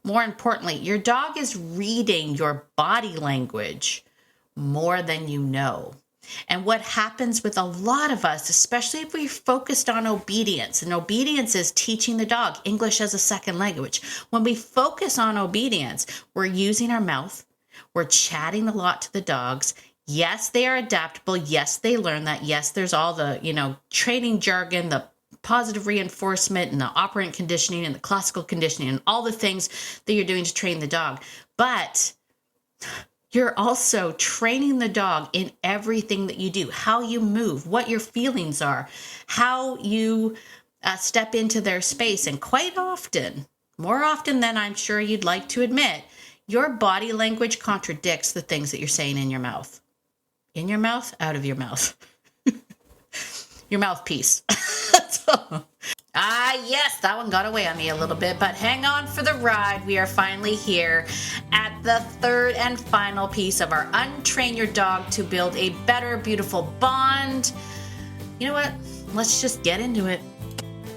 more importantly, your dog is reading your body language more than you know. And what happens with a lot of us, especially if we're focused on obedience, and obedience is teaching the dog English as a second language. When we focus on obedience, we're using our mouth, we're chatting a lot to the dogs. Yes, they are adaptable. Yes, they learn that. Yes, there's all the, training jargon, the positive reinforcement and the operant conditioning and the classical conditioning and all the things that you're doing to train the dog. But you're also training the dog in everything that you do, how you move, what your feelings are, how you step into their space. And quite often, more often than I'm sure you'd like to admit, your body language contradicts the things that you're saying in your mouth. In your mouth, out of your mouth. Your mouthpiece. Yes, that one got away on me a little bit, but hang on for the ride. We are finally here at the third and final piece of our Untrain Your Dog to build a better, beautiful bond. You know what? Let's just get into it.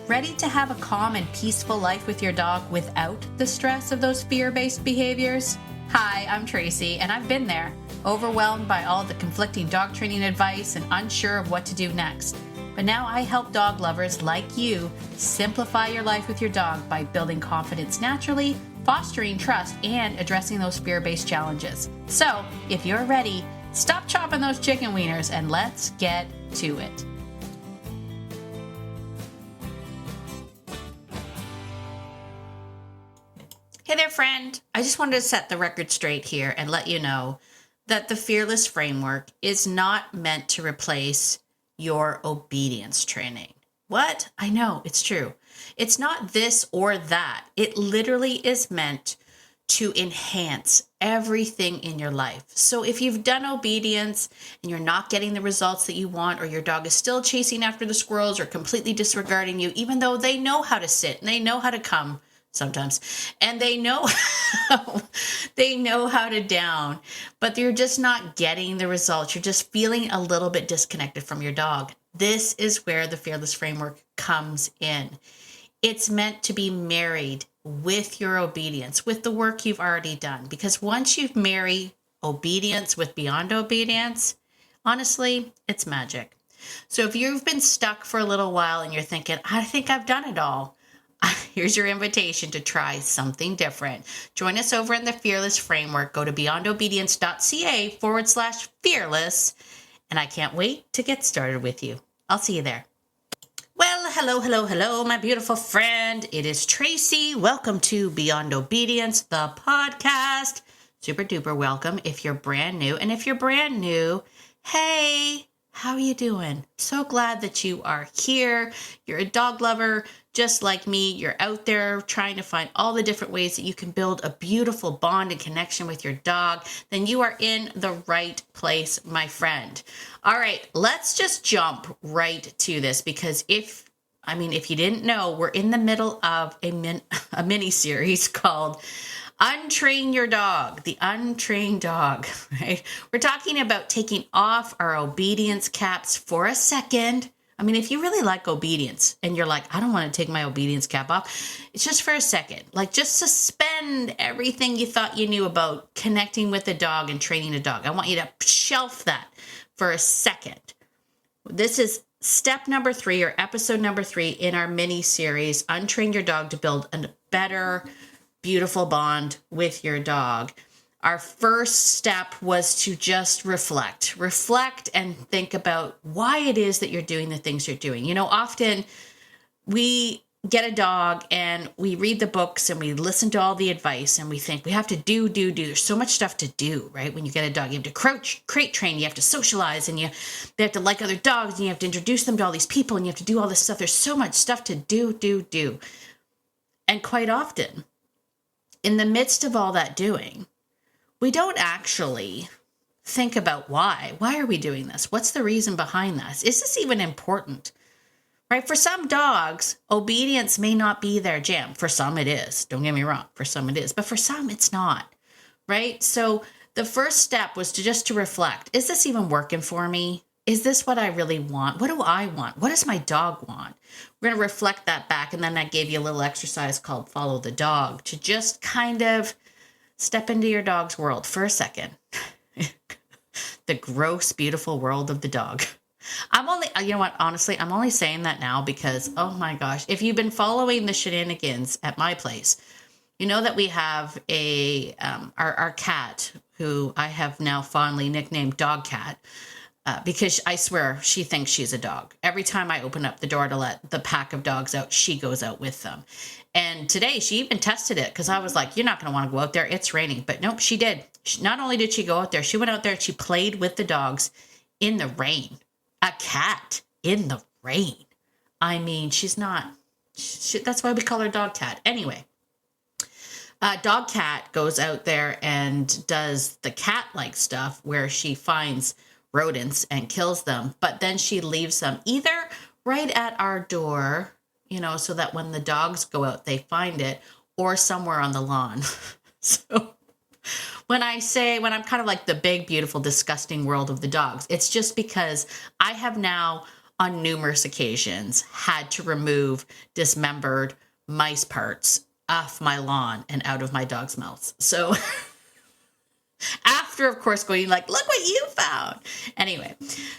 Ready to have a calm and peaceful life with your dog without the stress of those fear-based behaviors? Hi, I'm Tracy, and I've been there, overwhelmed by all the conflicting dog training advice and unsure of what to do next. But now I help dog lovers like you simplify your life with your dog by building confidence naturally, fostering trust, and addressing those fear-based challenges. So, if you're ready, stop chopping those chicken wieners and let's get to it. Hey there, friend. I just wanted to set the record straight here and let you know that the Fearless framework is not meant to replace your obedience training. What? I know, it's true. It's not this or that. It literally is meant to enhance everything in your life. So if you've done obedience and you're not getting the results that you want, or your dog is still chasing after the squirrels or completely disregarding you, even though they know how to sit and they know how to come sometimes, and they know how to down, but you're just not getting the results. You're just feeling a little bit disconnected from your dog. This is where the Fearless framework comes in. It's meant to be married with your obedience, with the work you've already done, because once you've married obedience with beyond obedience, honestly, it's magic. So if you've been stuck for a little while and you're thinking, I think I've done it all, here's your invitation to try something different. Join us over in the Fearless framework. Go to beyondobedience.ca/fearless. And I can't wait to get started with you. I'll see you there. Well, hello, my beautiful friend. It is Tracy. Welcome to Beyond Obedience, the podcast. Super duper welcome if you're brand new. And if you're brand new, hey, how are you doing? So glad that you are here. You're a dog lover just like me. You're out there trying to find all the different ways that you can build a beautiful bond and connection with your dog. Then you are in the right place, my friend. All right, let's just jump right to this, because if you didn't know, we're in the middle of a mini series called Untrain Your Dog, the Untrained Dog, right? We're talking about taking off our obedience caps for a second. If you really like obedience and you're like, I don't want to take my obedience cap off, it's just for a second. Like, just suspend everything you thought you knew about connecting with a dog and training a dog. I want you to shelf that for a second. This is step number 3, or episode number 3 in our mini series, Untrain Your Dog to build a better, beautiful bond with your dog. Our first step was to just reflect and think about why it is that you're doing the things you're doing. Often we get a dog and we read the books and we listen to all the advice and we think we have to do. There's so much stuff to do, right? When you get a dog, you have to crate train, you have to socialize, and they have to like other dogs, and you have to introduce them to all these people, and you have to do all this stuff. There's so much stuff to do. And quite often, in the midst of all that doing, we don't actually think about why. Why are we doing this? What's the reason behind this? Is this even important? Right? For some dogs, obedience may not be their jam. For some it is. Don't get me wrong. For some it is. But for some it's not. Right? So the first step was to reflect. Is this even working for me? is this what I really want? What do I want? What does my dog want? We're going to reflect that back. And then I gave you a little exercise called Follow the Dog to just kind of step into your dog's world for a second. The gross, beautiful world of the dog. You know what, honestly, I'm only saying that now because, oh my gosh, if you've been following the shenanigans at my place, you know that we have our cat, who I have now fondly nicknamed Dog Cat, because I swear she thinks she's a dog. Every time I open up the door to let the pack of dogs out, she goes out with them. And today she even tested it because I was like, you're not going to want to go out there. It's raining. But nope, she did. Not only did she go out there, she went out there and she played with the dogs in the rain. A cat in the rain. I mean, that's why we call her Dog Cat. Anyway, Dog Cat goes out there and does the cat-like stuff where she finds rodents and kills them, but then she leaves them either right at our door, so that when the dogs go out, they find it, or somewhere on the lawn. So when I'm kind of like the big, beautiful, disgusting world of the dogs, it's just because I have now on numerous occasions had to remove dismembered mice parts off my lawn and out of my dog's mouths. So after, of course, going like, look what you found. Anyway,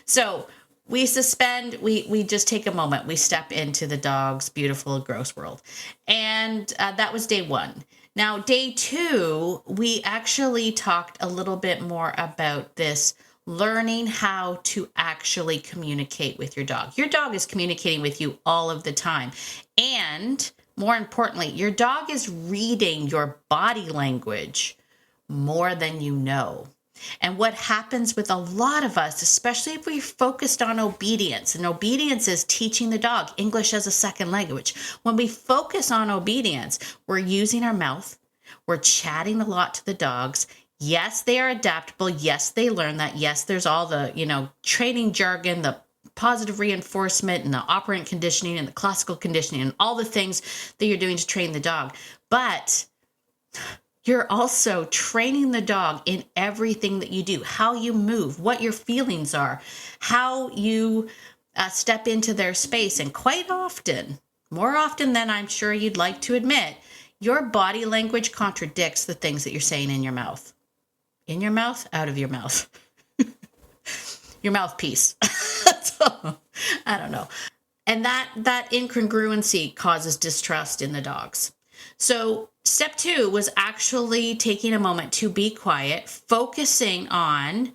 so we just take a moment. We step into the dog's beautiful, gross world. And that was day 1. Now, day 2, we actually talked a little bit more about this learning how to actually communicate with your dog. Your dog is communicating with you all of the time. And more importantly, your dog is reading your body language more than you know. And what happens with a lot of us, especially if we're focused on obedience, and obedience is teaching the dog English as a second language. When we focus on obedience, we're using our mouth, we're chatting a lot to the dogs. Yes, they are adaptable. Yes, they learn that. Yes, there's all the, training jargon, the positive reinforcement and the operant conditioning and the classical conditioning and all the things that you're doing to train the dog. But you're also training the dog in everything that you do, how you move, what your feelings are, how you step into their space. And quite often, more often than I'm sure you'd like to admit, your body language contradicts the things that you're saying in your mouth. In your mouth, out of your mouth. Your mouthpiece. I don't know. And that incongruency causes distrust in the dogs. So step 2 was actually taking a moment to be quiet, focusing on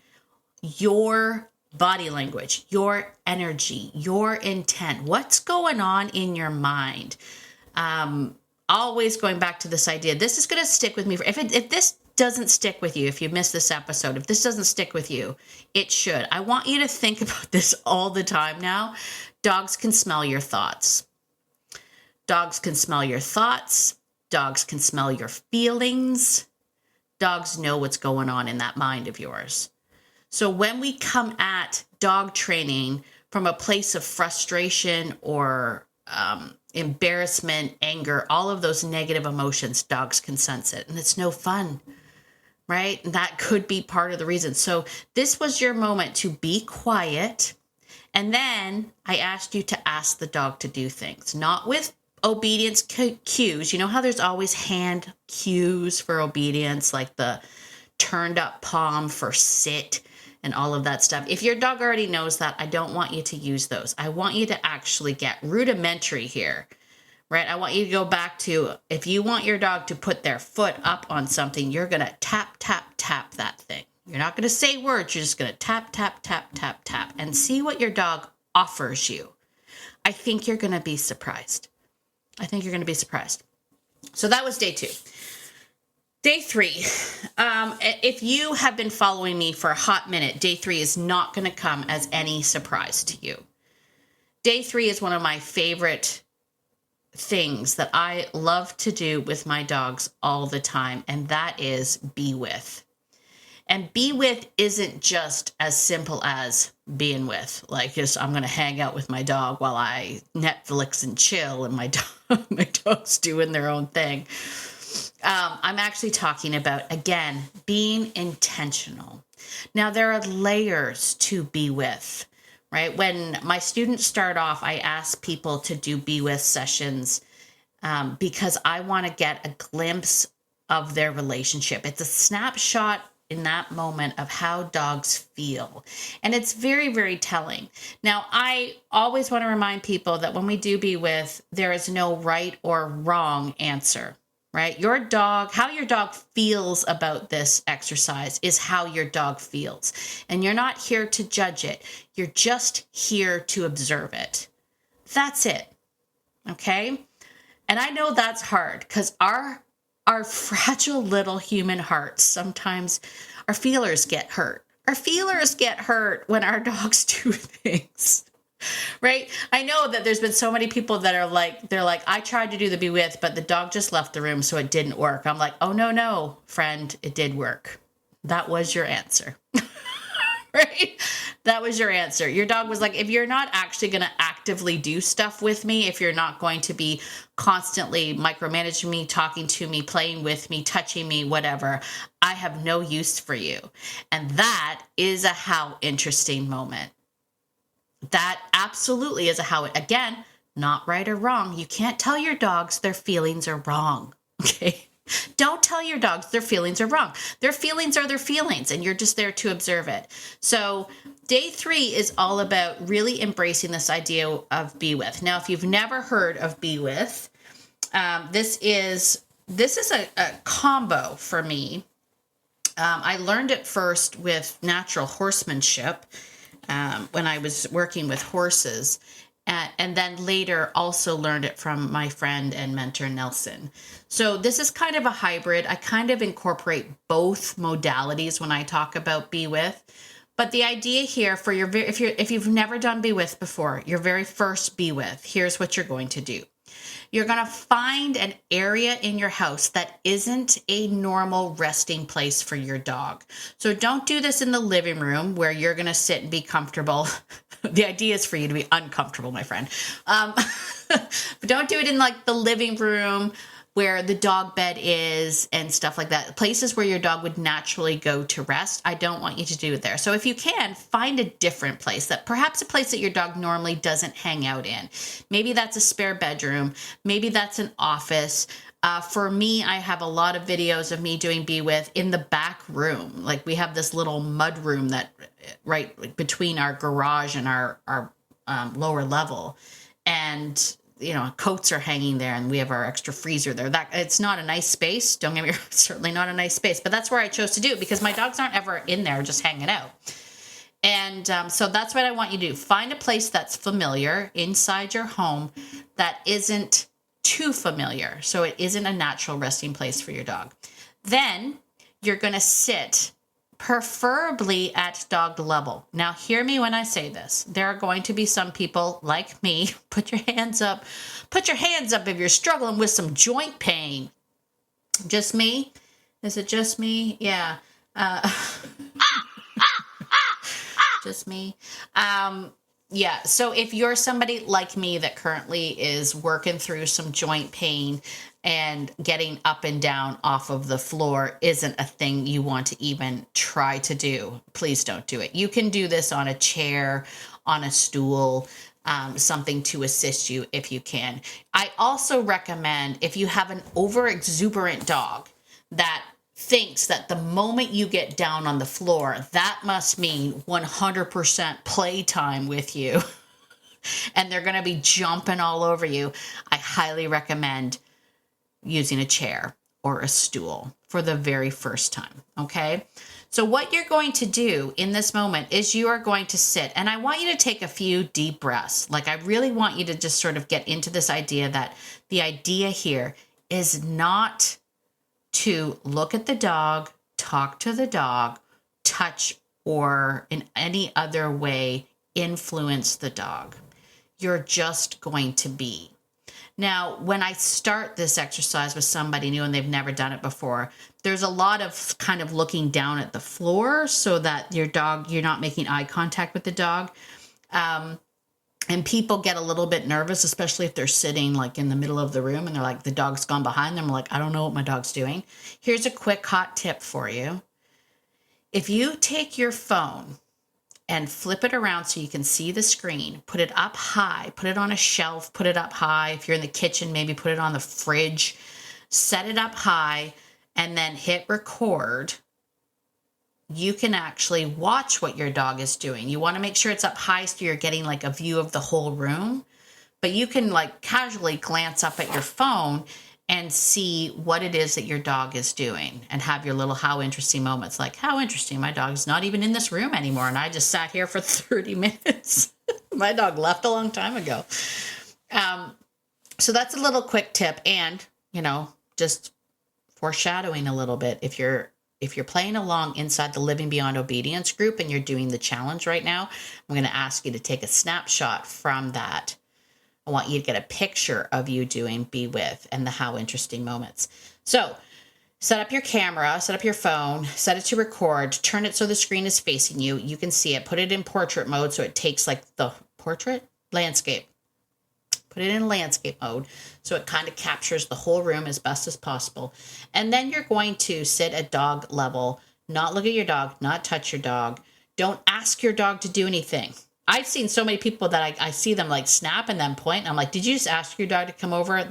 your body language, your energy, your intent. What's going on in your mind? Always going back to this idea. This is going to stick with me. If this doesn't stick with you, if you missed this episode, if this doesn't stick with you, it should. I want you to think about this all the time now. Dogs can smell your thoughts. Dogs can smell your thoughts. Dogs can smell your feelings. Dogs know what's going on in that mind of yours. So when we come at dog training from a place of frustration or embarrassment, anger, all of those negative emotions, dogs can sense it. And it's no fun, right? And that could be part of the reason. So this was your moment to be quiet. And then I asked you to ask the dog to do things, not with obedience cues. You know how there's always hand cues for obedience, like the turned up palm for sit and all of that stuff. If your dog already knows that, I don't want you to use those. I want you to actually get rudimentary here, right? I want you to go back to, if you want your dog to put their foot up on something, you're going to tap, tap, tap that thing. You're not going to say words. You're just going to tap, tap, tap, tap, tap, and see what your dog offers you. I think you're going to be surprised. So that was day 2. Day 3, if you have been following me for a hot minute, day 3 is not going to come as any surprise to you. Day 3 is one of my favorite things that I love to do with my dogs all the time, and that is be with. And be with isn't just as simple as being with, like just I'm going to hang out with my dog while I Netflix and chill and my dog's doing their own thing. I'm actually talking about, again, being intentional. Now, there are layers to be with. right? When my students start off, I ask people to do be with sessions because I want to get a glimpse of their relationship. It's a snapshot in that moment of how dogs feel. And it's very, very telling. Now, I always want to remind people that when we do be with, there is no right or wrong answer, right? Your dog, how your dog feels about this exercise is how your dog feels. And you're not here to judge it. You're just here to observe it. That's it. Okay? And I know that's hard because our fragile little human hearts, sometimes our feelers get hurt. Our feelers get hurt when our dogs do things, right? I know that there's been so many people that are like, they're like, I tried to do the be with, but the dog just left the room, so it didn't work. I'm like, oh, no, friend, it did work. That was your answer. Right? That was your answer. Your dog was like, if you're not actually going to actively do stuff with me, if you're not going to be constantly micromanaging me, talking to me, playing with me, touching me, whatever, I have no use for you. And that is a how interesting moment. That absolutely is a how, again, not right or wrong. You can't tell your dogs their feelings are wrong. Okay? Don't tell your dogs their feelings are wrong. Their feelings are their feelings, and you're just there to observe it. So day 3 is all about really embracing this idea of be with. Now, if you've never heard of be with, this is a combo for me. I learned it first with natural horsemanship when I was working with horses. And then later also learned it from my friend and mentor, Nelson. So this is kind of a hybrid. I kind of incorporate both modalities when I talk about be with. But the idea here for if you've never done be with before, your very first be with, here's what you're going to do. You're going to find an area in your house that isn't a normal resting place for your dog. So don't do this in the living room where you're going to sit and be comfortable. The idea is for you to be uncomfortable, my friend. But don't do it in like the living room where the dog bed is and stuff like that. Places where your dog would naturally go to rest. I don't want you to do it there. So if you can, find a different place, that perhaps a place that your dog normally doesn't hang out in. Maybe that's a spare bedroom. Maybe that's an office. For me, I have a lot of videos of me doing be with in the back room. Like we have this little mud room that right between our garage and our lower level. And coats are hanging there, and we have our extra freezer there. That it's not a nice space. Don't get me wrong, certainly not a nice space, but that's where I chose to do it because my dogs aren't ever in there just hanging out. And so that's what I want you to do. Find a place that's familiar inside your home that isn't too familiar. So it isn't a natural resting place for your dog. Then you're going to sit preferably at dog level. Now, hear me when I say this. There are going to be some people like me. Put your hands up. Put your hands up if you're struggling with some joint pain. Just me? Is it just me? Yeah. Just me. Yeah. So if you're somebody like me that currently is working through some joint pain and getting up and down off of the floor isn't a thing you want to even try to do, please don't do it. You can do this on a chair, on a stool, something to assist you if you can. I also recommend if you have an over-exuberant dog that thinks that the moment you get down on the floor, that must mean 100% playtime with you, and they're going to be jumping all over you, I highly recommend using a chair or a stool for the very first time, okay? So what you're going to do in this moment is you are going to sit, and I want you to take a few deep breaths. Like I really want you to just sort of get into this idea that the idea here is not to look at the dog, talk to the dog, touch, or in any other way influence the dog. You're just going to be. Now, when I start this exercise with somebody new and they've never done it before, there's a lot of kind of looking down at the floor so that your dog, you're not making eye contact with the dog. And people get a little bit nervous, especially if they're sitting like in the middle of the room and they're like, the dog's gone behind them. Like, I don't know what my dog's doing. Here's a quick hot tip for you. If you take your phone and flip it around so you can see the screen. Put it up high, put it on a shelf, put it up high. If you're in the kitchen, maybe put it on the fridge, set it up high, and then hit record. You can actually watch what your dog is doing. You want to make sure it's up high so you're getting like a view of the whole room, but you can like casually glance up at your phone and see what it is that your dog is doing and have your little how interesting moments. Like, how interesting, my dog's not even in this room anymore and I just sat here for 30 minutes. My dog left a long time ago. So that's a little quick tip, and, you know, just foreshadowing a little bit. If you're playing along inside the Living Beyond Obedience group and you're doing the challenge right now, I'm going to ask you to take a snapshot from that. I want you to get a picture of you doing Be With and the how interesting moments. So set up your camera, set up your phone, set it to record, turn it so the screen is facing you. You can see it. Put it in portrait mode so it takes like the portrait landscape. Put it in landscape mode so it kind of captures the whole room as best as possible. And then you're going to sit at dog level, not look at your dog, not touch your dog. Don't ask your dog to do anything. I've seen so many people that I see them like snap and then point. And I'm like, did you just ask your dog to come over?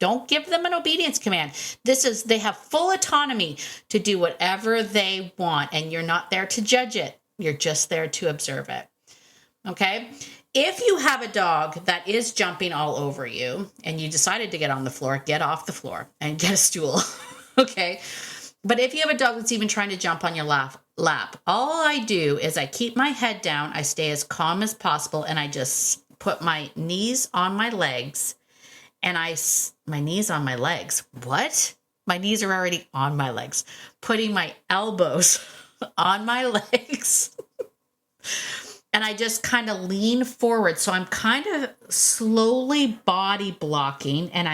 Don't give them an obedience command. They have full autonomy to do whatever they want. And you're not there to judge it. You're just there to observe it. Okay. If you have a dog that is jumping all over you and you decided to get on the floor, get off the floor and get a stool. Okay. But if you have a dog that's even trying to jump on your lap, all I do is I keep my head down, I stay as calm as possible, and I just put my knees on my legs, and my knees on my legs. What? My knees are already on my legs. Putting my elbows on my legs. And I just kind of lean forward. So I'm kind of slowly body blocking, and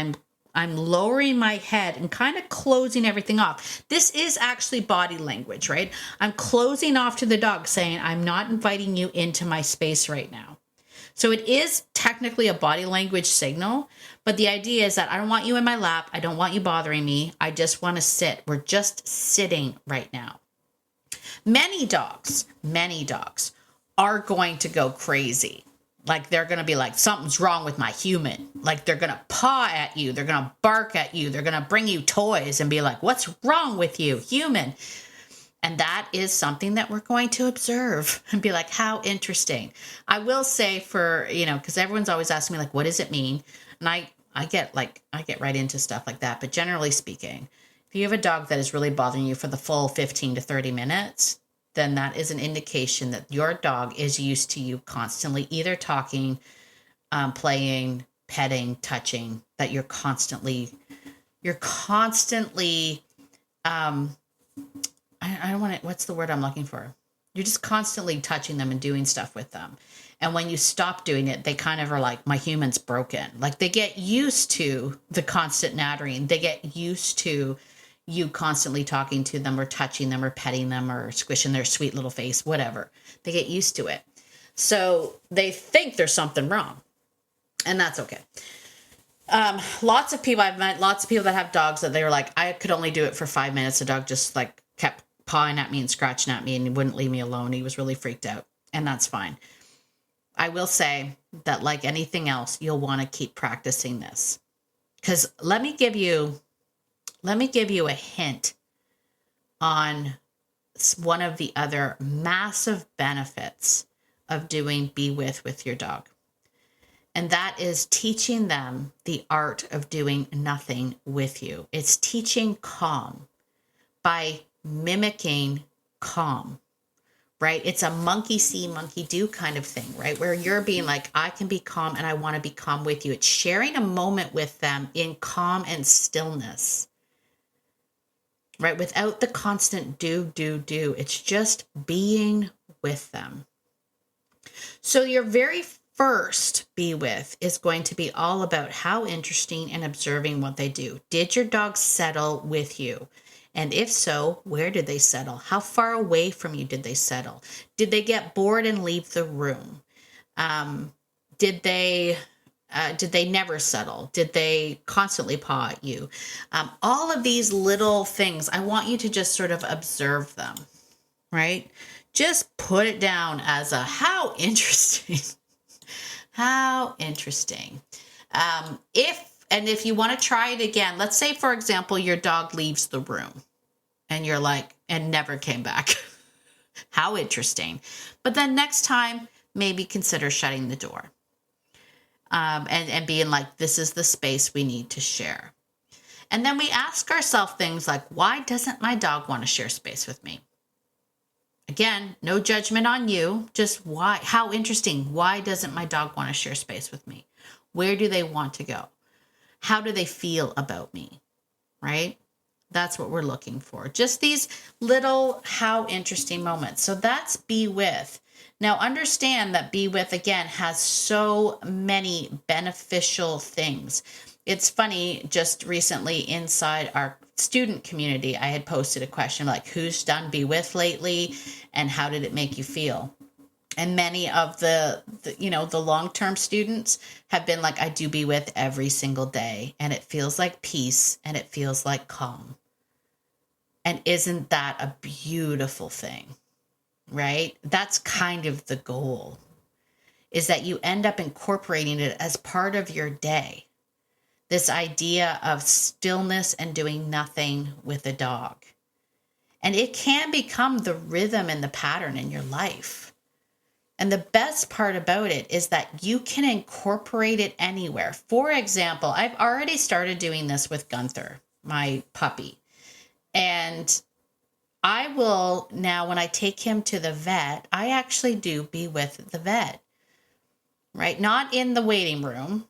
I'm lowering my head and kind of closing everything off. This is actually body language, right? I'm closing off to the dog, saying, I'm not inviting you into my space right now. So it is technically a body language signal, but the idea is that I don't want you in my lap. I don't want you bothering me. I just want to sit. We're just sitting right now. Many dogs are going to go crazy. Like, they're going to be like, something's wrong with my human. Like, they're going to paw at you. They're going to bark at you. They're going to bring you toys and be like, what's wrong with you, human? And that is something that we're going to observe and be like, how interesting. I will say because everyone's always asking me, like, what does it mean? And I get right into stuff like that. But generally speaking, if you have a dog that is really bothering you for the full 15 to 30 minutes, then that is an indication that your dog is used to you constantly either talking, playing, petting, touching, that you're constantly, what's the word I'm looking for? You're just constantly touching them and doing stuff with them. And when you stop doing it, they kind of are like, my human's broken. Like, they get used to the constant nattering. They get used to you constantly talking to them or touching them or petting them or squishing their sweet little face, whatever. They get used to it. So they think there's something wrong, and that's okay. I've met lots of people that have dogs that they were like, I could only do it for 5 minutes. The dog just like kept pawing at me and scratching at me and he wouldn't leave me alone. He was really freaked out, and that's fine. I will say that, like anything else, you'll want to keep practicing this, because let me give you a hint on one of the other massive benefits of doing Be With your dog. And that is teaching them the art of doing nothing with you. It's teaching calm by mimicking calm, right? It's a monkey see, monkey do kind of thing, right? Where you're being like, I can be calm and I want to be calm with you. It's sharing a moment with them in calm and stillness. Right? Without the constant do. It's just being with them. So your very first Be With is going to be all about how interesting and observing what they do. Did your dog settle with you? And if so, where did they settle? How far away from you did they settle? Did they get bored and leave the room? Did they never settle? Did they constantly paw at you? All of these little things, I want you to just sort of observe them, right? just put it down as a how interesting. How interesting. If you want to try it again, let's say, for example, your dog leaves the room and you're like, and never came back. How interesting. But then next time, maybe consider shutting the door. And being like, this is the space we need to share. And then we ask ourselves things like, why doesn't my dog want to share space with me? Again, no judgment on you, just why, how interesting. Why doesn't my dog want to share space with me? Where do they want to go? How do they feel about me? Right? That's what we're looking for. Just these little how interesting moments. So that's be with. Now understand that be with, again, has so many beneficial things. It's funny, just recently inside our student community, I had posted a question like, who's done be with lately and how did it make you feel? And many of the long-term students have been like, I do be with every single day and it feels like peace and it feels like calm. And isn't that a beautiful thing, right? That's kind of the goal, is that you end up incorporating it as part of your day. This idea of stillness and doing nothing with a dog. And it can become the rhythm and the pattern in your life. And the best part about it is that you can incorporate it anywhere. For example, I've already started doing this with Gunther, my puppy. And I will now, when I take him to the vet, I actually do be with the vet, right? Not in the waiting room.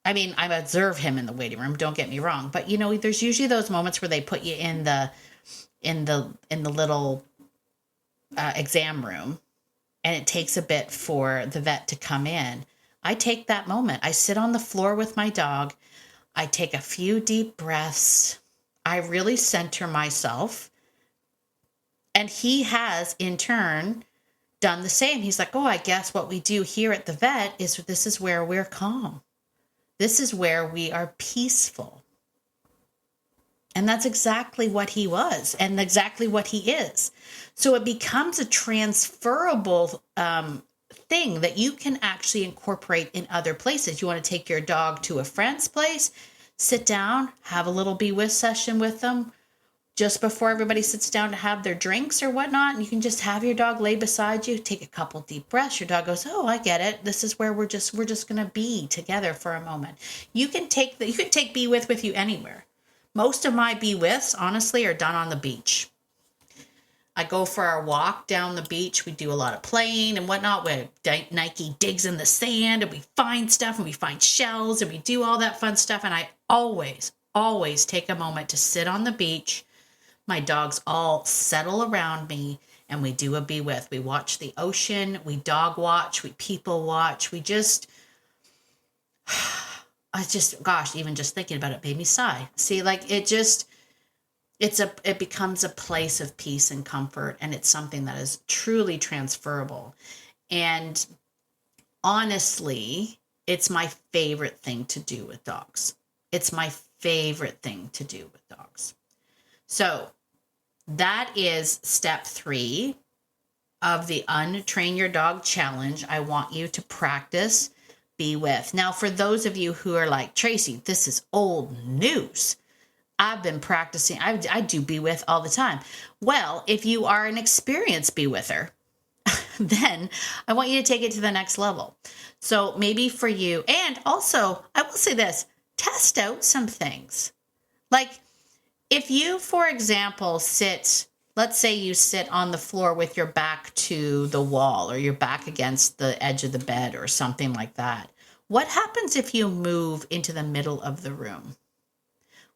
I mean, I observe him in the waiting room, don't get me wrong. But, there's usually those moments where they put you in the little exam room, and it takes a bit for the vet to come in. I take that moment. I sit on the floor with my dog. I take a few deep breaths. I really center myself. And he has, in turn, done the same. He's like, oh, I guess what we do here at the vet is this is where we're calm. This is where we are peaceful. And that's exactly what he was and exactly what he is. So it becomes a transferable thing that you can actually incorporate in other places. You want to take your dog to a friend's place, sit down, have a little be with session with them just before everybody sits down to have their drinks or whatnot. And you can just have your dog lay beside you, take a couple deep breaths. Your dog goes, oh, I get it. This is where we're just going to be together for a moment. You can take be with you anywhere. Most of my be withs, honestly, are done on the beach. I go for our walk down the beach. We do a lot of playing and whatnot, where Nike digs in the sand and we find stuff and we find shells and we do all that fun stuff. And I always take a moment to sit on the beach. My dogs all settle around me and we do a be with. We watch the ocean, we dog watch, we people watch. We just, even just thinking about it made me sigh. See, like it becomes a place of peace and comfort, and it's something that is truly transferable. And honestly, it's my favorite thing to do with dogs. It's my favorite thing to do with dogs. So that is step 3 of the Untrain Your Dog Challenge. I want you to practice be with. Now, for those of you who are like, Tracy, this is old news. I've been practicing. I do be with all the time. Well, if you are an experienced be wither, then I want you to take it to the next level. So maybe for you, and also I will say this, test out some things. Like if you, for example, let's say you sit on the floor with your back to the wall or your back against the edge of the bed or something like that. What happens if you move into the middle of the room?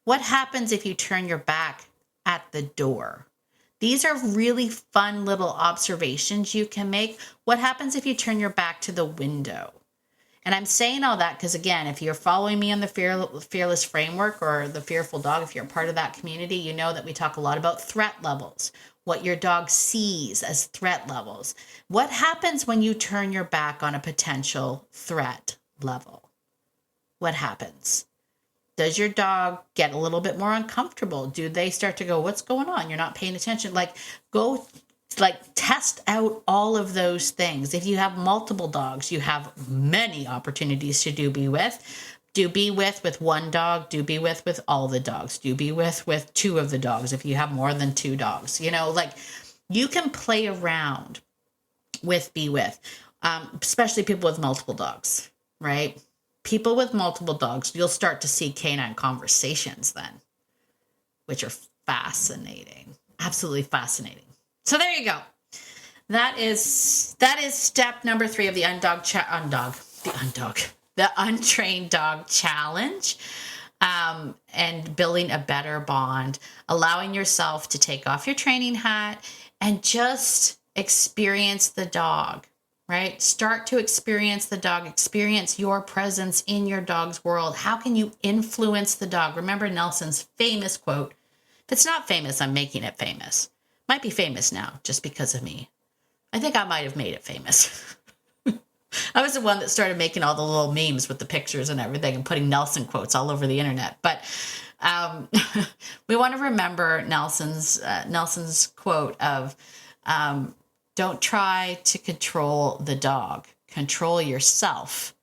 What happens if you turn your back at the door? These are really fun little observations you can make. What happens if you turn your back to the window? And I'm saying all that because, again, if you're following me on the Fearless Framework or the Fearful Dog, if you're a part of that community, you know that we talk a lot about threat levels, what your dog sees as threat levels. What happens when you turn your back on a potential threat level? What happens? Does your dog get a little bit more uncomfortable? Do they start to go, what's going on? You're not paying attention. Like, go Like, test out all of those things. If you have multiple dogs, you have many opportunities to do be with. Do be with one dog. Do be with all the dogs. Do be with two of the dogs if you have more than two dogs. You know, like, you can play around with be with, especially people with multiple dogs, right? People with multiple dogs, you'll start to see canine conversations then, which are fascinating. Absolutely fascinating. So there you go. That is step number 3 of the the Untrained Dog Challenge, and building a better bond, allowing yourself to take off your training hat and just experience the dog, right? Start to experience the dog, experience your presence in your dog's world. How can you influence the dog? Remember Nelson's famous quote, if it's not famous, I'm making it famous. Might be famous now just because of me. I think I might have made it famous. I was the one that started making all the little memes with the pictures and everything and putting Nelson quotes all over the internet. But we want to remember Nelson's quote of, don't try to control the dog. Control yourself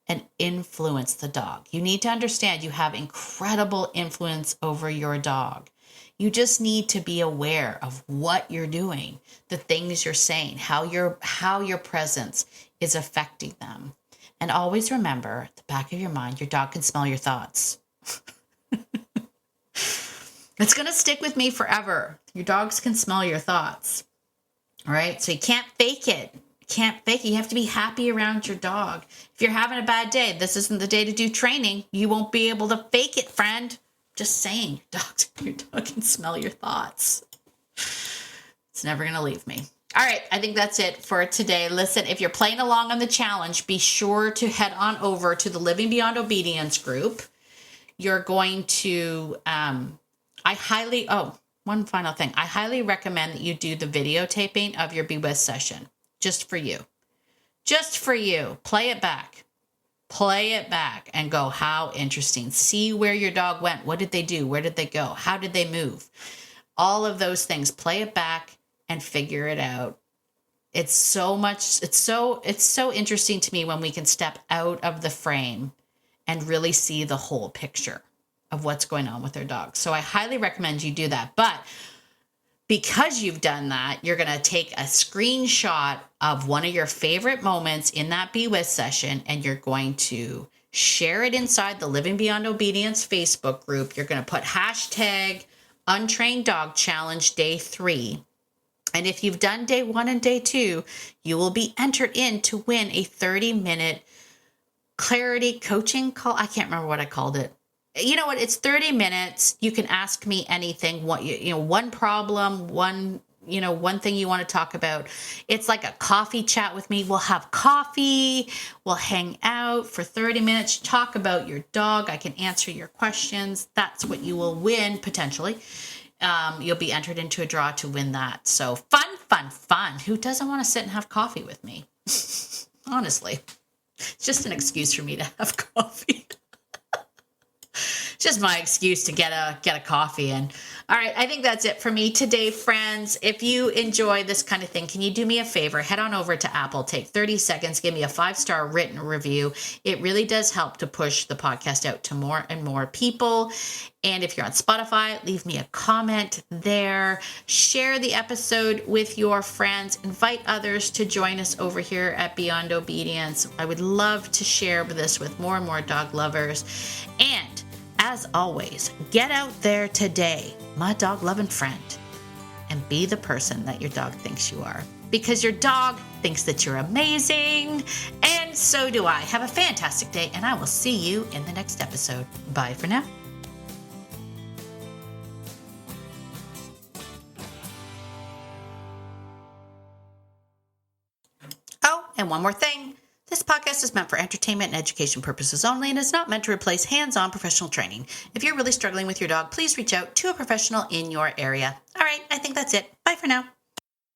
and influence the dog. You need to understand you have incredible influence over your dog. You just need to be aware of what you're doing, the things you're saying, how your presence is affecting them. And always remember, at the back of your mind, your dog can smell your thoughts. It's going to stick with me forever. Your dogs can smell your thoughts. All right? So you can't fake it. You have to be happy around your dog. If you're having a bad day, this isn't the day to do training. You won't be able to fake it, friend. Just saying, your dog can smell your thoughts. It's never going to leave me. All right, I think that's it for today. Listen, if you're playing along on the challenge, be sure to head on over to the Living Beyond Obedience group. You're going to, one final thing. I highly recommend that you do the videotaping of your Be With session, just for you. Just for you. Play it back. Play it back and go, how interesting. See where your dog went. What did they do? Where did they go? How did they move? All of those things. Play it back and figure it out. It's so interesting to me when we can step out of the frame and really see the whole picture of what's going on with their dog. So I highly recommend you do that. But because you've done that, you're going to take a screenshot of one of your favorite moments in that Be With session, and you're going to share it inside the Living Beyond Obedience Facebook group. You're going to put hashtag Untrained Dog Challenge Day 3. And if you've done day 1 and day 2, you will be entered in to win a 30-minute clarity coaching call. I can't remember what I called it. You know what? It's 30 minutes. You can ask me anything. One problem, one thing you want to talk about. It's like a coffee chat with me. We'll have coffee. We'll hang out for 30 minutes, talk about your dog. I can answer your questions. That's what you will win, potentially. You'll be entered into a draw to win that. So fun. Who doesn't want to sit and have coffee with me? Honestly, it's just an excuse for me to have coffee. Just my excuse to get a coffee in. All right, I think that's it for me today, friends. If you enjoy this kind of thing, can you do me a favor? Head on over to Apple, take 30 seconds, give me a 5-star written review. It really does help to push the podcast out to more and more people. And if you're on Spotify, leave me a comment there. Share the episode with your friends. Invite others to join us over here at Beyond Obedience. I would love to share this with more and more dog lovers. And as always, get out there today, my dog-loving friend, and be the person that your dog thinks you are. Because your dog thinks that you're amazing, and so do I. Have a fantastic day, and I will see you in the next episode. Bye for now. Oh, and one more thing. This podcast is meant for entertainment and education purposes only and is not meant to replace hands-on professional training. If you're really struggling with your dog, please reach out to a professional in your area. All right, I think that's it. Bye for now.